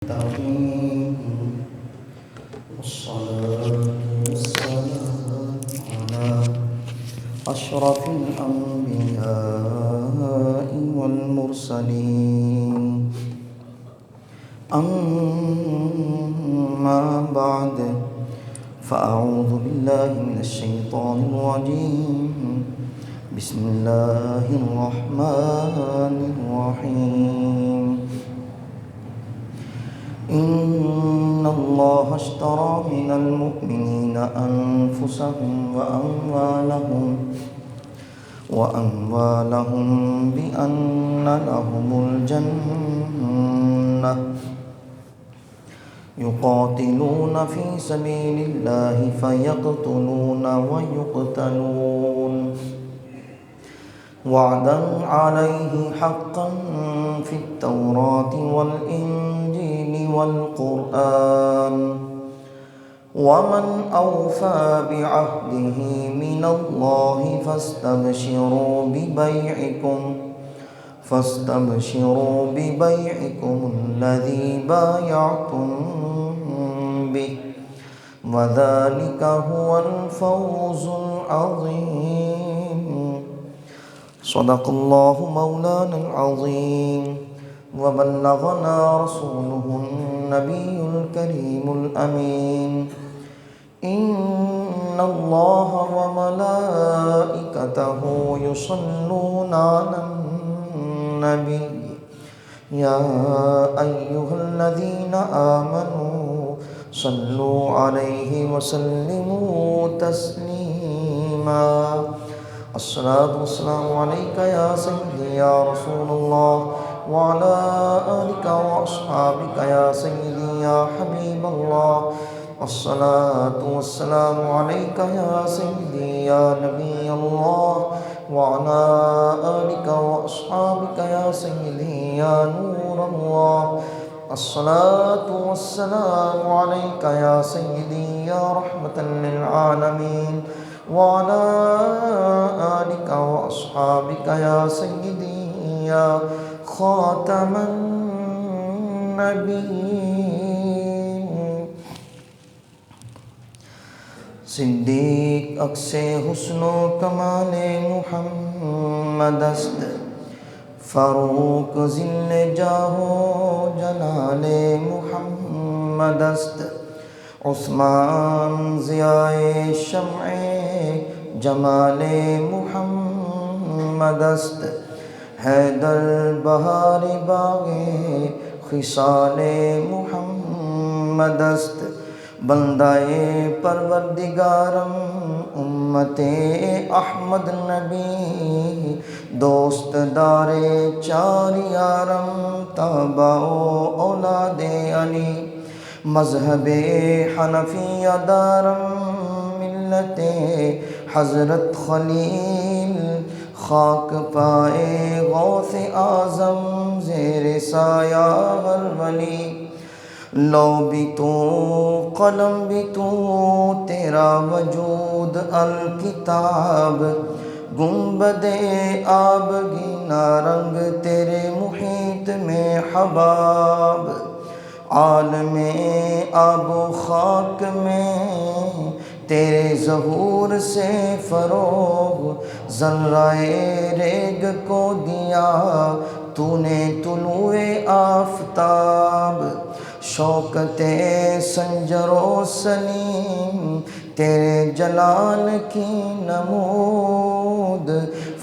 الرحيم والصلاة والسلام على أشرف الأنبياء والمرسلين أما بعد فأعوذ بالله من الشيطان الرجيم بسم الله الرحمن الرحيم إن الله اشترى من المؤمنين أنفسهم وأموالهم بأن لهم الجنة يقاتلون في سبيل الله فيقتلون ويقتلون وعدا عليه حقا في التوراة والإنجيل والقرآن ومن أوفى بعهده من الله فاستبشروا ببيعكم الذي بايعتم به وذلك هو الفوز العظيم صدق الله مولانا العظيم وبلغنا رسوله النبي الكريم الأمين إن الله وملائكته يصلون على النبي يا أيها الذين آمنوا صلوا عليه وسلموا تسليما الصلاة والسلام عليك يا سيدي يا رسول الله وعلى آلك وأصحابك يا سيدي يا حبيب الله الصلاة والسلام عليك يا سيدي يا نبي الله وعلى آلك وأصحابك يا سيدي يا نور الله الصلاة والسلام عليك يا سيدي يا رحمة للعالمين وعلى آلك وأصحابك يا سيدي يا خاتم النبيين صدیق عکس حسن و کمال محمد است فاروق ذل جاہ و جلال محمد است عثمان ضیاء شمع جمال محمد است حیدر بہار باغ خصال محمد است بندہ پروردگارم امت احمد نبی دوست دار چار یارم تابع اولاد علی مذہب حنفیہ دارم ملت حضرت خلیل خاک پائے غوث اعظم زیر سایہ ہر ولی لو بھی تو قلم بھی تو تیرا وجود الکتاب گنبد آبگینہ رنگ تیرے محیط میں حباب عالم آب و خاک میں تیرے ظہور سے فروغ ذرہ ریگ کو دیا تو نے طلوع آفتاب شوکت سنجر و سلیم تیرے جلال کی نمود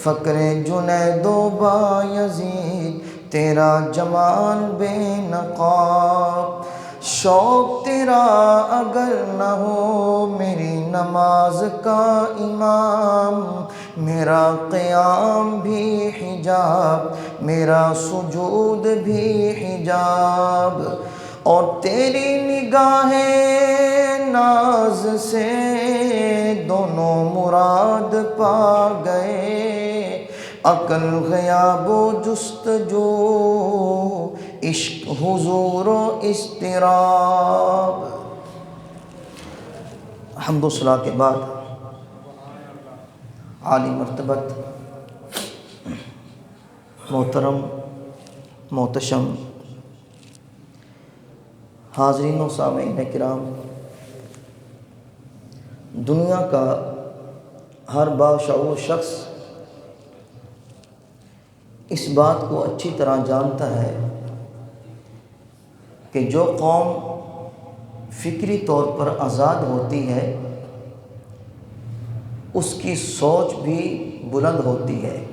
فقر جنید و بایزید تیرا جمال بے نقاب شوق تیرا اگر نہ ہو میری نماز کا امام میرا قیام بھی حجاب میرا سجود بھی حجاب اور تیری نگاہ ناز سے دونوں مراد پا گئے عقل غیاب و جستجو عشق حضور و اضطراب حمد و ثنا کے بعد عالی مرتبت محترم محتشم حاضرین و سامعین کرام، دنیا کا ہر باشعور شخص اس بات کو اچھی طرح جانتا ہے کہ جو قوم فکری طور پر آزاد ہوتی ہے اس کی سوچ بھی بلند ہوتی ہے،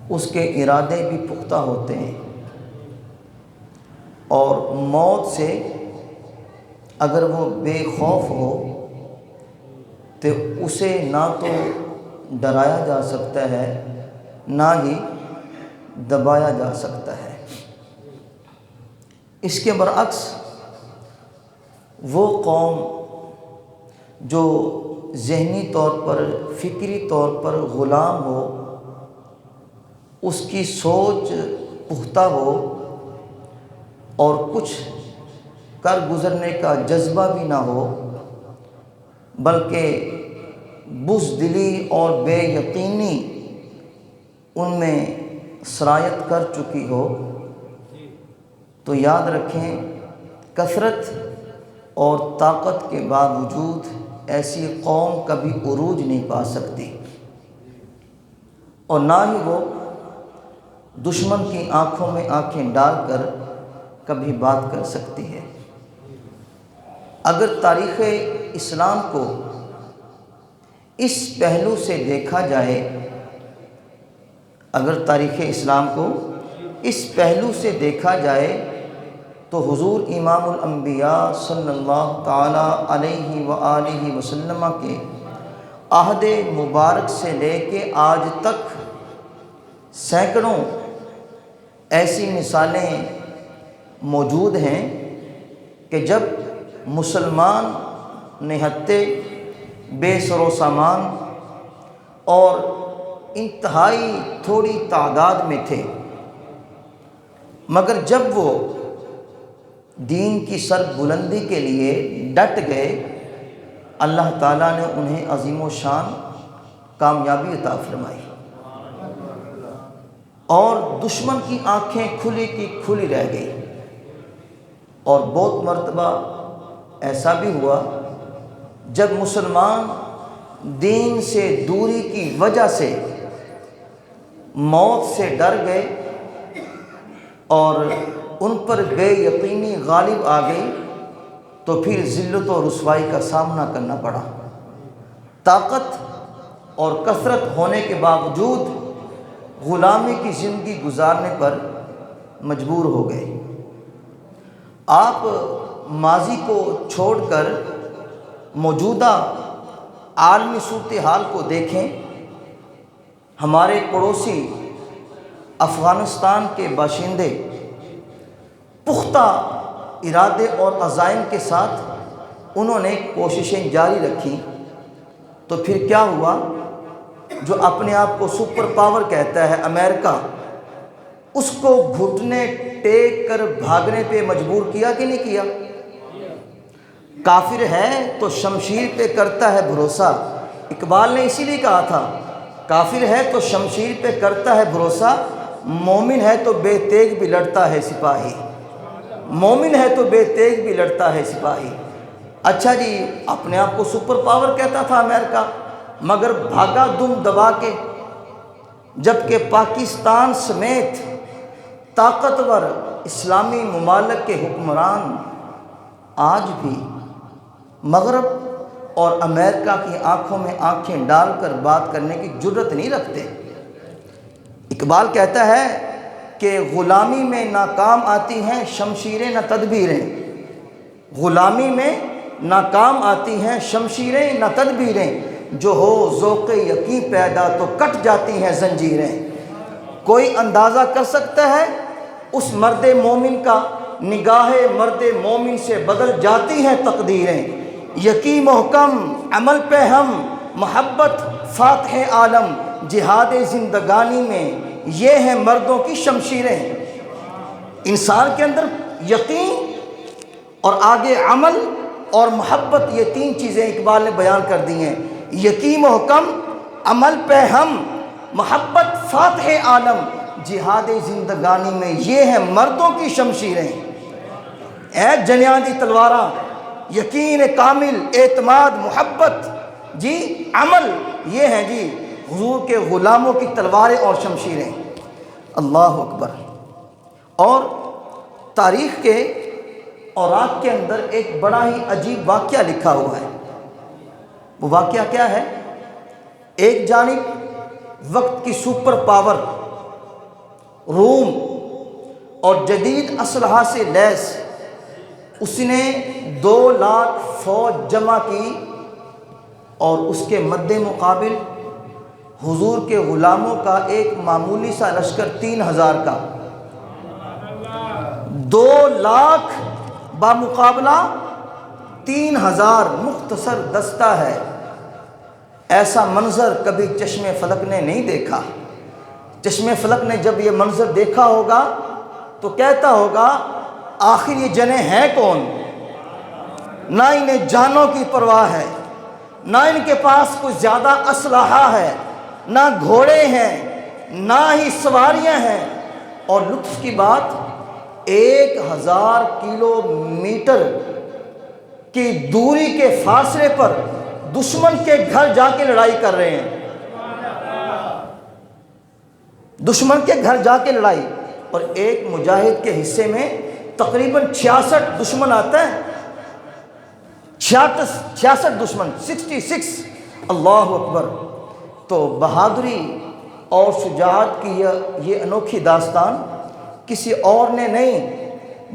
اس کے ارادے بھی پختہ ہوتے ہیں، اور موت سے اگر وہ بے خوف ہو تو اسے نہ تو ڈرایا جا سکتا ہے نہ ہی دبایا جا سکتا ہے۔ اس کے برعکس وہ قوم جو ذہنی طور پر فکری طور پر غلام ہو، اس کی سوچ پختہ ہو اور کچھ کر گزرنے کا جذبہ بھی نہ ہو، بلکہ بزدلی اور بے یقینی ان میں سرایت کر چکی ہو، تو یاد رکھیں کثرت اور طاقت کے باوجود ایسی قوم کبھی عروج نہیں پا سکتی، اور نہ ہی وہ دشمن کی آنکھوں میں آنکھیں ڈال کر کبھی بات کر سکتی ہے۔ اگر تاریخ اسلام کو اس پہلو سے دیکھا جائے، اگر تاریخ اسلام کو اس پہلو سے دیکھا جائے تو حضور امام الانبیاء صلی اللہ تعالی علیہ وآلہ وسلم کے عہد مبارک سے لے کے آج تک سینکڑوں ایسی مثالیں موجود ہیں کہ جب مسلمان نہتے، بے سر و سامان اور انتہائی تھوڑی تعداد میں تھے، مگر جب وہ دین کی سر بلندی کے لیے ڈٹ گئے، اللہ تعالیٰ نے انہیں عظیم و شان کامیابی عطا فرمائی، اور دشمن کی آنکھیں کھلی کی کھلی رہ گئی۔ اور بہت مرتبہ ایسا بھی ہوا جب مسلمان دین سے دوری کی وجہ سے موت سے ڈر گئے اور ان پر بے یقینی غالب آ گئی، تو پھر ذلت و رسوائی کا سامنا کرنا پڑا۔ طاقت اور کثرت ہونے کے باوجود غلامی کی زندگی گزارنے پر مجبور ہو گئے۔ آپ ماضی کو چھوڑ کر موجودہ عالمی صورتحال کو دیکھیں۔ ہمارے پڑوسی افغانستان کے باشندے پختہ ارادے اور عزائم کے ساتھ انہوں نے کوششیں جاری رکھیں، تو پھر کیا ہوا؟ جو اپنے آپ کو سپر پاور کہتا ہے امریکہ، اس کو گھٹنے ٹیک کر بھاگنے پہ مجبور کیا کہ نہیں کیا؟ کافر ہے تو شمشیر پہ کرتا ہے بھروسہ۔ اقبال نے اسی لیے کہا تھا کافر ہے تو شمشیر پہ کرتا ہے بھروسہ، مومن ہے تو بے تیغ بھی لڑتا ہے سپاہی، مومن ہے تو بے تیغ بھی لڑتا ہے سپاہی۔ اچھا جی، اپنے آپ کو سپر پاور کہتا تھا امریکہ، مگر بھاگا دم دبا کے، جبکہ پاکستان سمیت طاقتور اسلامی ممالک کے حکمران آج بھی مغرب اور امریکہ کی آنکھوں میں آنکھیں ڈال کر بات کرنے کی جرت نہیں رکھتے۔ اقبال کہتا ہے کہ غلامی میں ناکام آتی ہیں شمشیریں نہ تدبیریں، غلامی میں ناکام آتی ہیں شمشیریں نہ تدبیریں، جو ہو ذوق یقین پیدا تو کٹ جاتی ہیں زنجیریں۔ کوئی اندازہ کر سکتا ہے اس مرد مومن کا، نگاہ مرد مومن سے بدل جاتی ہیں تقدیریں۔ یقین محکم عمل پہ ہم، محبت فاتح عالم، جہاد زندگانی میں یہ ہیں مردوں کی شمشیریں۔ انسان کے اندر یقین اور آگے عمل اور محبت، یہ تین چیزیں اقبال نے بیان کر دی ہیں۔ یقین محکم عمل پہ ہم، محبت فاتح عالم، جہاد زندگانی میں یہ ہیں مردوں کی شمشیریں۔ اے جنیاں دی تلواراں، یقین کامل، اعتماد، محبت، جی عمل، یہ ہیں جی حضور کے غلاموں کی تلواریں اور شمشیریں۔ اللہ اکبر۔ اور تاریخ کے اوراق کے اندر ایک بڑا ہی عجیب واقعہ لکھا ہوا ہے۔ وہ واقعہ کیا ہے؟ ایک جانب وقت کی سپر پاور روم اور جدید اسلحہ سے لیس، اس نے 2 لاکھ فوج جمع کی، اور اس کے مد مقابل حضور کے غلاموں کا ایک معمولی سا لشکر 3000 کا۔ 2 لاکھ بامقابلہ 3000 مختصر دستہ ہے۔ ایسا منظر کبھی چشم فلک نے نہیں دیکھا۔ چشم فلک نے جب یہ منظر دیکھا ہوگا تو کہتا ہوگا آخر یہ جنیں ہیں کون؟ نہ انہیں جانوں کی پرواہ ہے، نہ ان کے پاس کوئی زیادہ اسلحہ ہے، نہ گھوڑے ہیں، نہ ہی سواریاں ہیں، اور لطف کی بات 1000 کلومیٹر کی دوری کے فاصلے پر دشمن کے گھر جا کے لڑائی کر رہے ہیں۔ دشمن کے گھر جا کے لڑائی، اور ایک مجاہد کے حصے میں تقریباً 66 دشمن آتا ہے۔ 66 دشمن، 66۔ اللہ اکبر۔ تو بہادری اور شجاعت کی یہ انوکھی داستان کسی اور نے نہیں،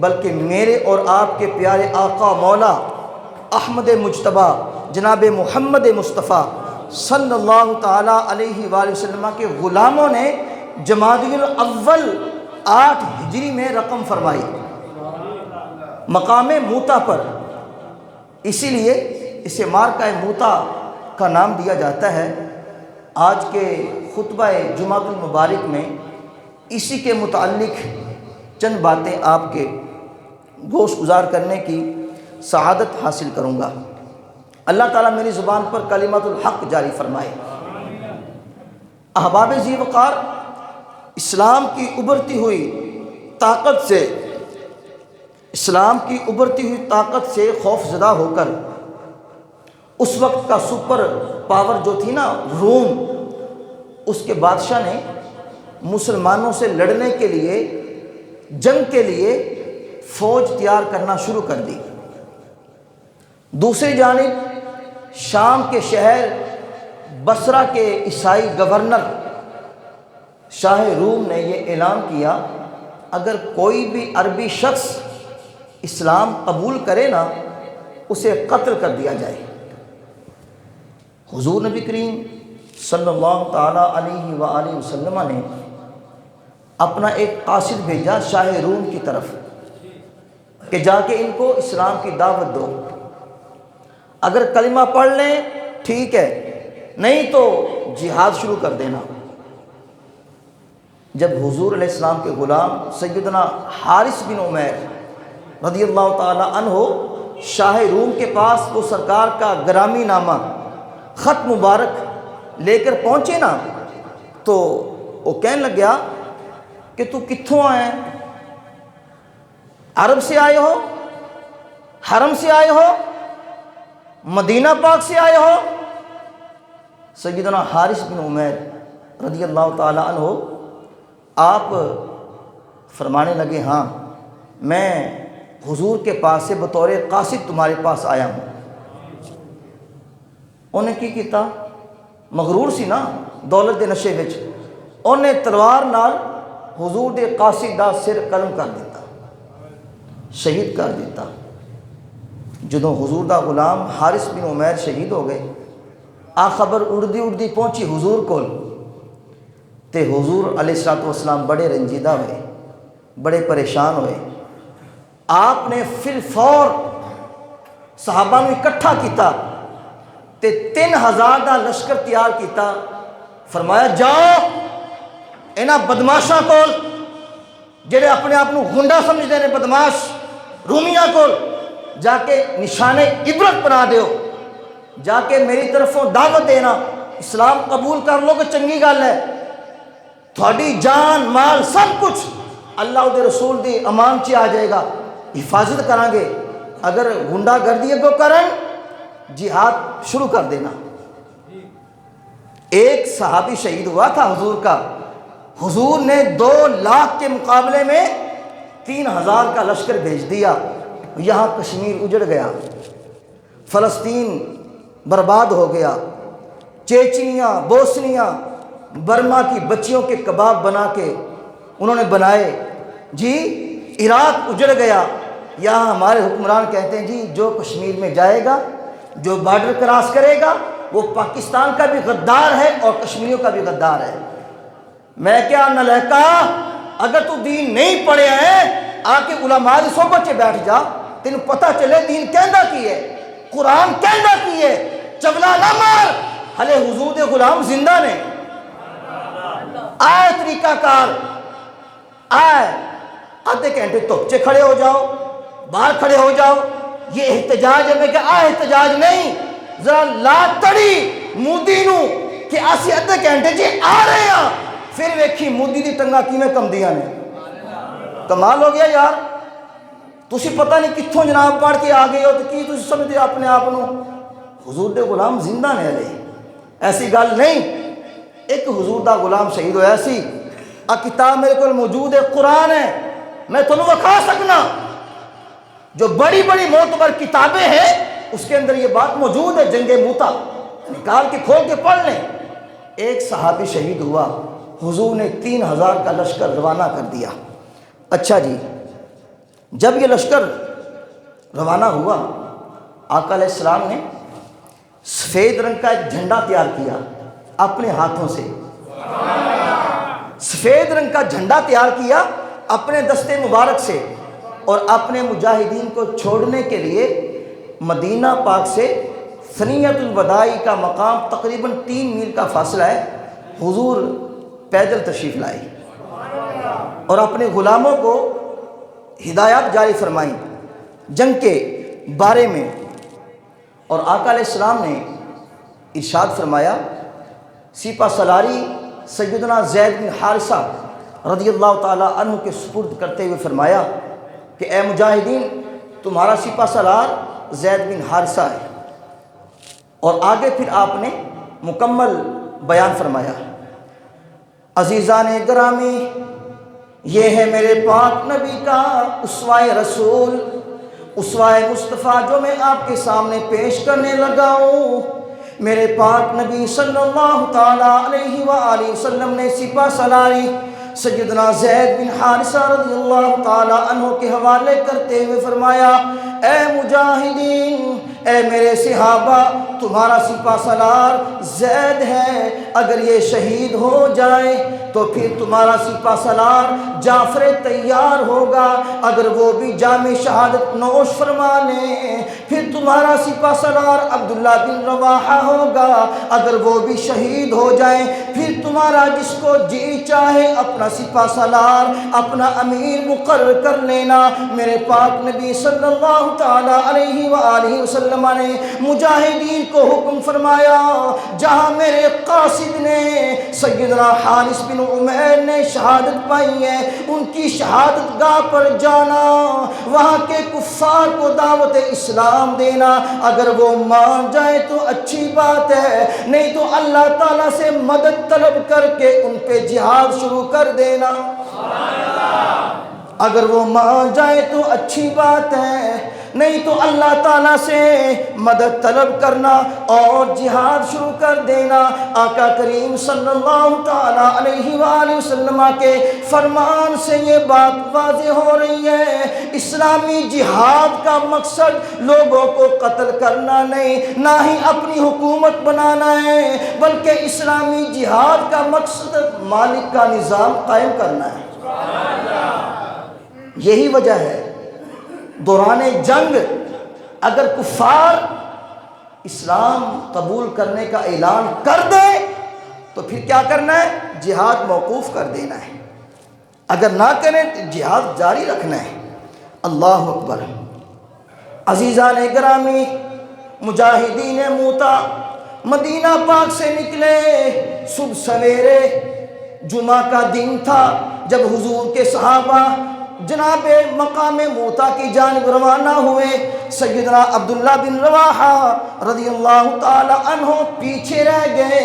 بلکہ میرے اور آپ کے پیارے آقا مولا احمد مجتبیٰ جناب محمد مصطفیٰ صلی اللہ تعالیٰ علیہ وآلہ وسلم کے غلاموں نے جمادی الاول 8 ہجری میں رقم فرمائی مقام موتا پر۔ اسی لیے اسے مارکہ موتا کا نام دیا جاتا ہے۔ آج کے خطبہ جمعہ المبارک میں اسی کے متعلق چند باتیں آپ کے گوش گزار کرنے کی سعادت حاصل کروں گا۔ اللہ تعالیٰ میری زبان پر کلمۃ الحق جاری فرمائے۔ احباب ذی وقار، اسلام کی ابھرتی ہوئی طاقت سے خوف زدہ ہو کر اس وقت کا سپر پاور جو تھی نا روم، اس کے بادشاہ نے مسلمانوں سے لڑنے کے لیے، جنگ کے لیے فوج تیار کرنا شروع کر دی۔ دوسری جانب شام کے شہر بصرہ کے عیسائی گورنر شاہ روم نے یہ اعلان کیا اگر کوئی بھی عربی شخص اسلام قبول کرے نا اسے قتل کر دیا جائے۔ حضور نبی کریم صلی اللہ تعالیٰ علیہ وآلہ وسلم نے اپنا ایک قاصد بھیجا شاہ روم کی طرف کہ جا کے ان کو اسلام کی دعوت دو، اگر کلمہ پڑھ لیں ٹھیک ہے، نہیں تو جہاد شروع کر دینا۔ جب حضور علیہ السلام کے غلام سیدنا حارث بن عمیر رضی اللہ تعالی عنہ شاہ روم کے پاس وہ سرکار کا گرامی نامہ خط مبارک لے کر پہنچے نا، تو وہ کہنے لگیا کہ تو کتھوں آئے ہیں؟ عرب سے آئے ہو؟ حرم سے آئے ہو؟ مدینہ پاک سے آئے ہو؟ سیدنا حارث بن عمیر رضی اللہ تعالی عنہ آپ فرمانے لگے ہاں میں حضور کے پاس سے بطور قاصد تمہارے پاس آیا ہوں۔ انہیں کی کیتا؟ مغرور سی نا دولت دے نشے وچ، انہیں تلوار نال حضور دے قاصد دا سر قلم کر دیتا، شہید کر دیتا۔ جدوں حضور دا غلام حارث بن عمیر شہید ہو گئے، آ خبر اڑدی اڑدی پہنچی حضور کول، تے حضور علیہ السلام بڑے رنجیدہ ہوئے، بڑے پریشان ہوئے۔ آپ نے فی الفور صحابہ نو اکٹھا کیتا تے 3000 دا لشکر تیار کیتا، فرمایا جاؤ انہاں بدماشاں کول جڑے اپنے آپ کو گنڈا سمجھتے ہیں، بدماش رومیاں کول جا کے نشان عبرت بنا دیو، جا کے میری طرفوں دعوت دینا، اسلام قبول کر لو کہ چنگی گل ہے، تھوڑی جان مال سب کچھ اللہ دے رسول دی امان چ آ جائے گا، حفاظت کریں گے. اگر گنڈا گردی اگو کرن جہاد شروع کر دینا. ایک صحابی شہید ہوا تھا حضور کا. حضور نے 2 لاکھ کے مقابلے میں 3000 کا لشکر بھیج دیا. یہاں کشمیر اجڑ گیا، فلسطین برباد ہو گیا، چیچنیاں، بوسنیاں، برما کی بچیوں کے کباب بنا کے انہوں نے بنائے. جی عراق اجڑ گیا. یہاں ہمارے حکمران کہتے ہیں جی جو کشمیر میں جائے گا، جو بارڈر کراس کرے گا، وہ پاکستان کا بھی غدار ہے اور کشمیریوں کا بھی غدار ہے. میں کیا نلہکا، اگر تو دین نہیں پڑھے ہیں آ کے علماء کی صحبت سے بیٹھ جا، تینوں پتہ چلے دین کہندا کی ہے، قرآن کہندا کی ہے. چگلا نہ مار، ہلے حضور دے غلام زندہ نے. آئے طریقہ کار، آئے آدھے گھنٹے توپچے کھڑے ہو جاؤ، باہر کھڑے ہو جاؤ. یہ احتجاج ہے. میں کہ احتجاج نہیں، ذرا لا تڑی مودی نو کہ اسی ادھے گھنٹے جی آ رہے ہیں، پھر ویکھی مودی دی ٹنگا کیویں کم دیاں نے. کمال ہو گیا یار. تسی پتہ نہیں کتھوں جناب پڑھ کے آ گئے ہو تو کی تسی سمجھتے اپنے آپ نو. حضور دے غلام زندہ نے ہلے، ایسی گل نہیں. ایک حضور دا غلام شہید ہویا سی. کتاب میرے کو موجود ہے، قرآن ہے، میں تمہیں وکھا سکنا. جو بڑی بڑی معتبر کتابیں ہیں اس کے اندر یہ بات موجود ہے. جنگ موتا نکال کے کھول کے پڑھ لیں. ایک صحابی شہید ہوا، حضور نے 3000 کا لشکر روانہ کر دیا. اچھا جی، جب یہ لشکر روانہ ہوا، آقا علیہ السلام نے سفید رنگ کا ایک جھنڈا تیار کیا اپنے ہاتھوں سے. سفید رنگ کا جھنڈا تیار کیا اپنے دستے مبارک سے، اور اپنے مجاہدین کو چھوڑنے کے لیے مدینہ پاک سے ثنیۃ الوداع کا مقام تقریباً 3 میل کا فاصلہ ہے. حضور پیدل تشریف لائے اور اپنے غلاموں کو ہدایات جاری فرمائیں جنگ کے بارے میں. اور آقا علیہ السلام نے ارشاد فرمایا، سپہ سالاری سیدنا زید بن حارثہ رضی اللہ تعالیٰ عنہ کے سپرد کرتے ہوئے فرمایا کہ اے مجاہدین، تمہارا سپہ سالار زید بن حارثہ ہے. اور آگے پھر آپ نے مکمل بیان فرمایا. عزیزان گرامی، یہ ہے میرے پاک نبی کا اسوہ رسول، اسوہ مصطفیٰ جو میں آپ کے سامنے پیش کرنے لگا ہوں. میرے پاک نبی صلی اللہ تعالیٰ علیہ وآلہ وسلم نے سپہ سالاری سیدنا زید بن حارثہ رضی اللہ تعالیٰ عنہ کے حوالے کرتے ہوئے فرمایا، اے مجاہدین، اے میرے صحابہ، تمہارا سپہ سالار زید ہے. اگر یہ شہید ہو جائے تو پھر تمہارا سپہ سالار جعفر تیار ہوگا. اگر وہ بھی جام شہادت نوش فرما لیں پھر تمہارا سپہ سالار عبداللہ بن رواحہ ہوگا. اگر وہ بھی شہید ہو جائیں پھر تمہارا جس کو جی چاہے اپنا سپہ سالار، اپنا امیر مقرر کر لینا. میرے پاک نبی صلی اللہ تعالیٰ علیہ وآلہ وسلم نے مجاہدین کو حکم فرمایا، جہاں میرے قاصد نے سیدنا حارث بن عمیر نے شہادت پائی ہے ان کی شہادت گاہ پر جانا، وہاں کے کفار کو دعوت اسلام دینا. اگر وہ مان جائے تو اچھی بات ہے، نہیں تو اللہ تعالیٰ سے مدد طلب کر کے ان پہ جہاد شروع کر دینا. اگر وہ مان جائے تو اچھی بات ہے، نہیں تو اللہ تعالیٰ سے مدد طلب کرنا اور جہاد شروع کر دینا. آقا کریم صلی اللہ تعالیٰ علیہ وآلہ وسلم کے فرمان سے یہ بات واضح ہو رہی ہے، اسلامی جہاد کا مقصد لوگوں کو قتل کرنا نہیں، نہ ہی اپنی حکومت بنانا ہے، بلکہ اسلامی جہاد کا مقصد مالک کا نظام قائم کرنا ہے. یہی وجہ ہے دوران جنگ اگر کفار اسلام قبول کرنے کا اعلان کر دے تو پھر کیا کرنا ہے؟ جہاد موقوف کر دینا ہے. اگر نہ کریں تو جہاد جاری رکھنا ہے. اللہ اکبر. عزیزان گرامی، مجاہدین موتا مدینہ پاک سے نکلے صبح سویرے، جمعہ کا دن تھا جب حضور کے صحابہ جناب مقام موتا کی جانب روانہ ہوئے۔ سیدنا عبداللہ بن رواحہ رضی اللہ تعالی عنہ پیچھے رہ گئے۔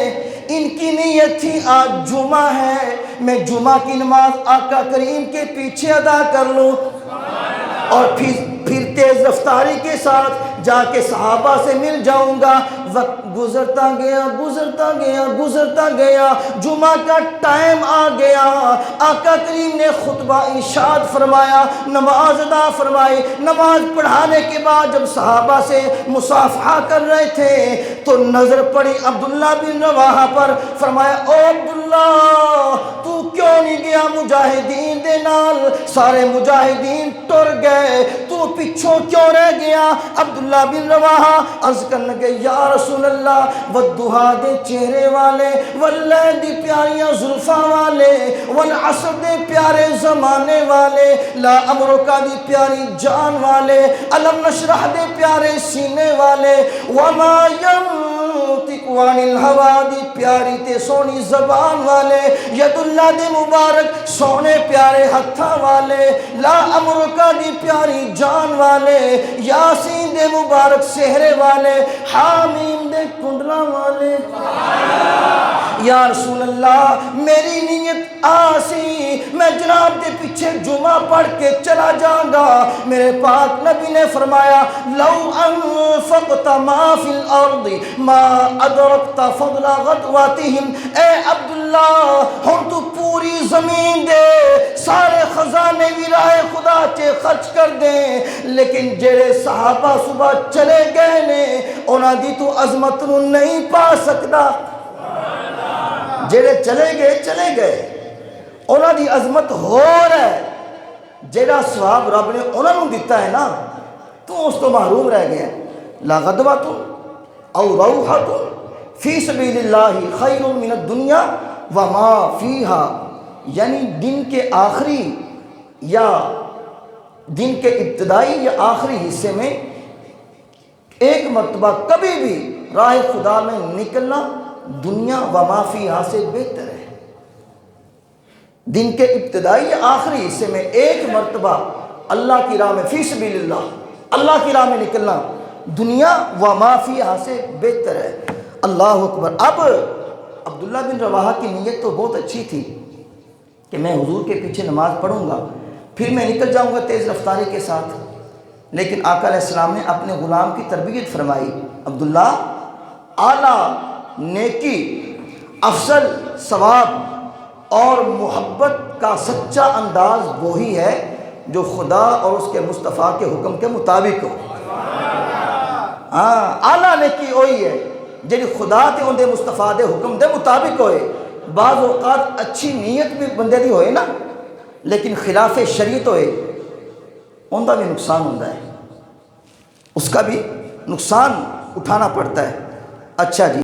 ان کی نیت تھی آج جمعہ ہے، میں جمعہ کی نماز آقا کریم کے پیچھے ادا کر لوں اور پھر تیز رفتاری کے ساتھ جا کے صحابہ سے مل جاؤں گا۔ وقت گزرتا گیا، جمعہ کا ٹائم آ گیا۔ آقا کریم نے خطبہ ارشاد فرمایا، نماز ادا فرمائی۔ نماز پڑھانے کے بعد جب صحابہ سے مصافحہ کر رہے تھے تو نظر پڑی عبداللہ بن رواحہ پر۔ فرمایا، او عبداللہ تو کیوں نہیں گیا مجاہدین دے نال؟ سارے مجاہدین ٹر گئے، تو پچھوں کیوں رہ گیا؟ عبداللہ بن رواحہ عرض کرنے لگے، یا رسول اللہ، والضحیٰ دے چہرے والے، واللیل دی پیاریاں زلفاں والے، والعصر دے پیارے زمانے والے، لا امرکا دی پیاری جان والے، علم نشرح دے پیارے سینے والے، وما ینطق عن الہویٰ دی پیاری تے سونی زبان والے، ید اللہ دے مبارک سونے پیارے ہتھاں والے، لا امرکا دی پیاری جان والے، یاسین دے مبارک سہرے والے، حامیم دے کنڈلاں والے۔ یا رسول اللہ، میری نیت آسی، میں جناب دے پیچھے جمعہ پڑھ کے چلا جاؤں گا۔ میرے پاک نبی نے فرمایا، لو انفقت ما فی الارض ما ادرکت فضل غدواتہم۔ اے عبداللہ، ہن تو پوری زمین دے سارے خزانے بھی راہ خدا چے خرچ کر دیں، لیکن جڑے صحابہ صبح چلے گئے نے انہاں دی تو عظمت نو نہیں پا سکدا۔ جڑے چلے گئے انہاں دی عظمت ہو رہا ہے، جڑا ثواب رب نے انہاں نو دیتا ہے نا تو اس تو محروم رہ گیا۔ لا غدوۃ او روحۃ فی سبیل اللہ خیر من الدنیا وما فیہا، یعنی دن کے آخری یا دن کے ابتدائی یا آخری حصے میں ایک مرتبہ کبھی بھی راہ خدا میں نکلنا دنیا و ما فیہا سے بہتر ہے۔ دن کے ابتدائی یا آخری حصے میں ایک مرتبہ اللہ کی راہ میں فی سبیل اللہ کی راہ میں نکلنا دنیا و ما فیہا سے بہتر ہے۔ اللہ اکبر۔ اب عبداللہ بن رواحہ کی نیت تو بہت اچھی تھی کہ میں حضور کے پیچھے نماز پڑھوں گا، پھر میں نکل جاؤں گا تیز رفتاری کے ساتھ، لیکن آقا علیہ السلام نے اپنے غلام کی تربیت فرمائی، عبداللہ، اعلیٰ نیکی، افضل ثواب اور محبت کا سچا انداز وہی ہے جو خدا اور اس کے مصطفیٰ کے حکم کے مطابق ہو۔ اعلیٰ نیکی وہی ہے جی خدا تے اندے مصطفیٰ دے حکم دے مطابق ہوئے۔ بعض اوقات اچھی نیت بھی بندے دی ہوئے نا، لیکن خلاف شریعت ہوئے، ان کا بھی نقصان ہوتا ہے، اس کا بھی نقصان اٹھانا پڑتا ہے۔ اچھا جی۔